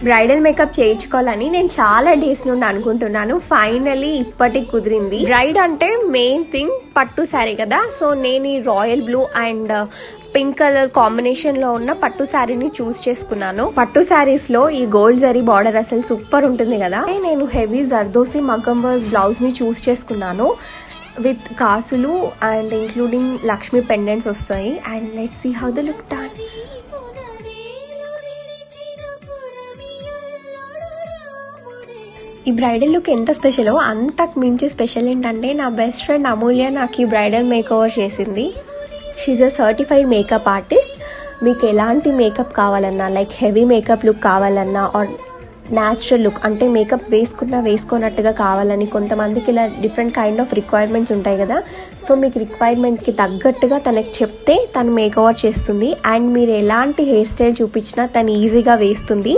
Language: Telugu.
బ్రైడల్ మేకప్ చేయించుకోవాలని నేను చాలా డేస్ నుండి అనుకుంటున్నాను. ఫైనలీ ఇప్పటికి కుదిరింది. బ్రైడ్ అంటే మెయిన్ థింగ్ పట్టు శారీ కదా. సో నేను ఈ royal blue and pink colour combination లో ఉన్న పట్టు శారీని చూస్ చేసుకున్నాను. పట్టు శారీస్ లో ఈ గోల్డ్ జరీ బార్డర్ అసలు సూపర్ ఉంటుంది కదా. నేను హెవీ జర్దోసి మగ్గం వర్క్ బ్లౌజ్ ని చూస్ చేసుకున్నాను విత్ కాసులు అండ్ ఇంక్లూడింగ్ లక్ష్మీ పెండెంట్స్ వస్తాయి. And let's see how the look dance. ఈ బ్రైడల్ లుక్ ఎంత స్పెషలో అంతకు మించి స్పెషల్ ఏంటంటే నా బెస్ట్ ఫ్రెండ్ అమూల్య నాకు ఈ బ్రైడల్ మేక్ ఓవర్ చేసింది. She's a certified makeup artist. మీకు ఎలాంటి మేకప్ కావాలన్నా, లైక్ హెవీ మేకప్ లుక్ కావాలన్నా ఆర్ న్యాచురల్ లుక్ అంటే మేకప్ వేసుకోనట్టుగా కావాలని కొంతమందికి ఇలా డిఫరెంట్ కైండ్ ఆఫ్ రిక్వైర్మెంట్స్ ఉంటాయి కదా. సో మీకు రిక్వైర్మెంట్స్కి తగ్గట్టుగా తనకి చెప్తే తను మేక్ ఓవర్ చేస్తుంది. అండ్ మీరు ఎలాంటి హెయిర్ స్టైల్ చూపించినా తను ఈజీగా వేస్తుంది.